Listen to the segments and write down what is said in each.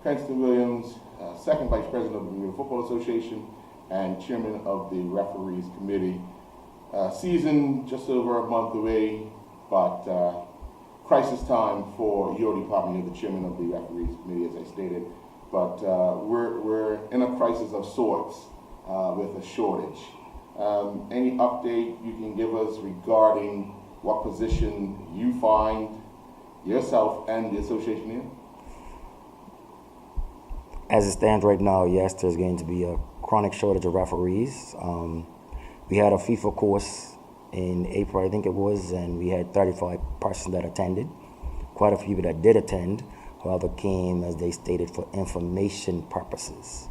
Crenstant Williams, second vice president of the Bermuda Football Association and chairman of the referees committee. Season just over a month away, but crisis time for your department. You're the chairman of the referees committee, as I stated. But we're in a crisis of sorts with a shortage. Any update you can give us regarding what position you find yourself and the association in? As it stands right now, yes, there's going to be a chronic shortage of referees. We had a FIFA course in April, I think it was, and we had 35 persons that attended. Quite a few people that did attend, however, came, as they stated, for information purposes.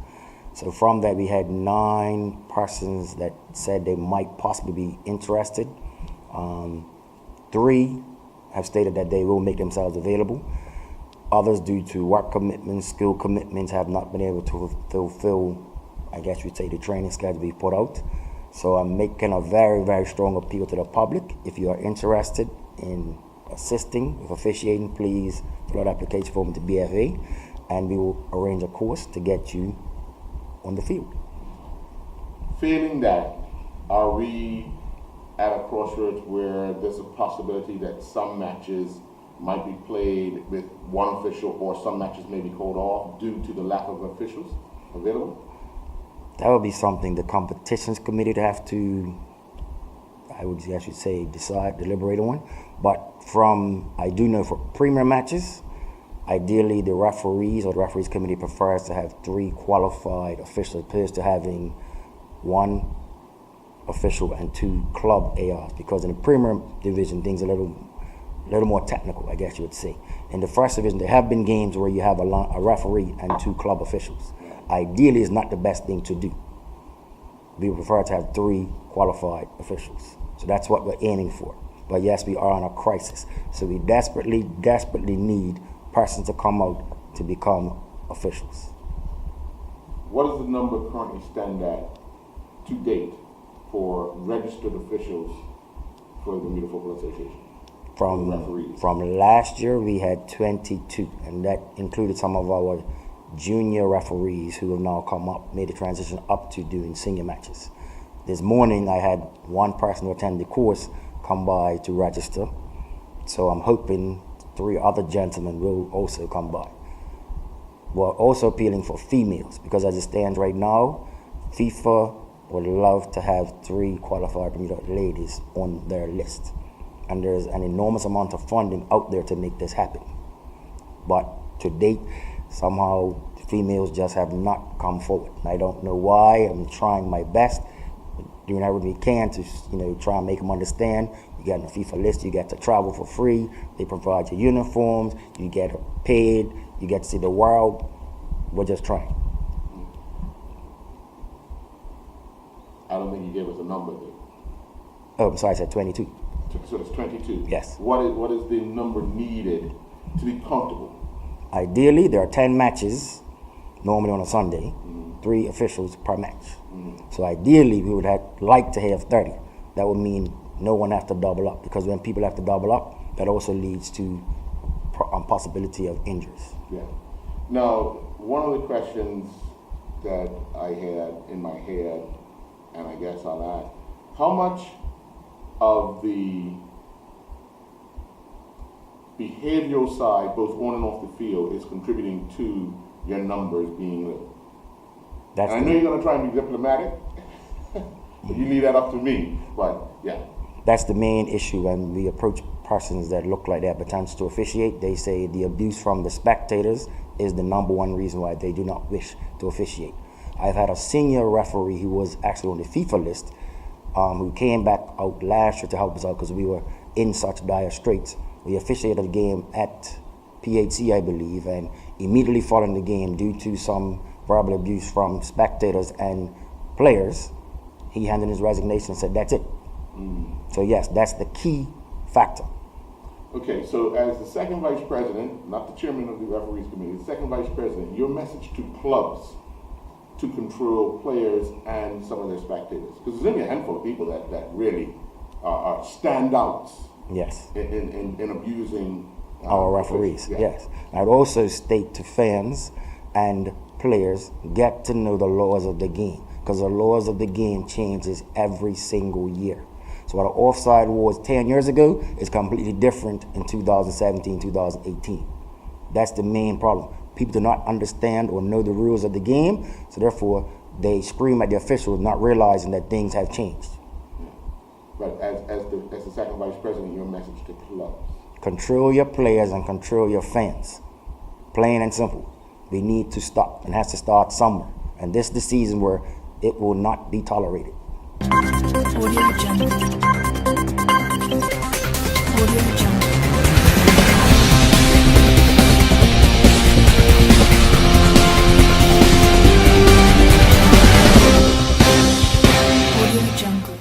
So from that, we had 9 persons that said they might possibly be interested. 3 have stated that they will make themselves available. Others, due to work commitments, school commitments, have not been able to fulfill, I guess you'd say, the training schedule we put out. So I'm making a very, very strong appeal to the public. If you are interested in assisting with officiating, please fill out application form to BFA, and we will arrange a course to get you on the field. Feeling that, are we at a crossroads where there's a possibility that some matches might be played with one official, or some matches may be called off due to the lack of officials available? That would be something the competitions committee to have to, I should say, decide, deliberate on. But I do know for premier matches, ideally the referees or the referees committee prefers to have 3 qualified officials opposed to having 1 official and 2 club ARs, because in the premier division things are a little more technical, I guess you would say. In the first division, there have been games where you have a referee and 2 club officials. Ideally, it's not the best thing to do. We prefer to have 3 qualified officials. So that's what we're aiming for. But yes, we are in a crisis. So we desperately, desperately need persons to come out to become officials. What does the number currently stand at to date for registered officials for the Bermuda Football Association? From last year, we had 22, and that included some of our junior referees who have now made the transition up to doing senior matches. This morning, I had 1 person who attended the course come by to register, so I'm hoping 3 other gentlemen will also come by. We're also appealing for females, because as it stands right now, FIFA would love to have 3 qualified Bermuda ladies on their list. And there's an enormous amount of funding out there to make this happen. But to date, somehow females just have not come forward. And I don't know why. I'm trying my best, doing everything we can to try and make them understand. You get on the FIFA list, you get to travel for free, they provide you uniforms, you get paid, you get to see the world. We're just trying. I don't think you gave us a number there. Oh, I'm sorry, I said 22. So it's 22? Yes. What is the number needed to be comfortable? Ideally, there are 10 matches, normally on a Sunday, 3 officials per match. So ideally, we would like to have 30. That would mean no one has to double up, because when people have to double up, that also leads to possibility of injuries. Yeah. Now, one of the questions that I had in my head, and I guess I'll ask, how much of the behavioral side, both on and off the field, is contributing to your numbers being low? I know you're going to try and be diplomatic, but you leave that up to me. But yeah, that's the main issue when we approach persons that look like they have potential to officiate. They say the abuse from the spectators is the number 1 reason why they do not wish to officiate. I've had a senior referee who was actually on the FIFA list, who came back out last year to help us out because we were in such dire straits. We officiated a game at PHC, I believe, and immediately following the game, due to some verbal abuse from spectators and players, he handed his resignation and said, that's it. So yes, that's the key factor. Okay, so as the second vice president, not the chairman of the referees committee, the second vice president, your message to clubs to control players and some of their spectators? Because there's only a handful of people that really are standouts Yes. in abusing Our referees, Yeah. yes. I'd also state to fans and players, get to know the laws of the game, because the laws of the game changes every single year. So what an offside was 10 years ago is completely different in 2017, 2018. That's the main problem. People do not understand or know the rules of the game, so therefore they scream at the officials, not realizing that things have changed. But as the second vice president, your message to clubs. Control your players and control your fans. Plain and simple. We need to stop, and has to start somewhere. And this is the season where it will not be tolerated. Audio Jungle. Audio Jungle. Audio Jungle.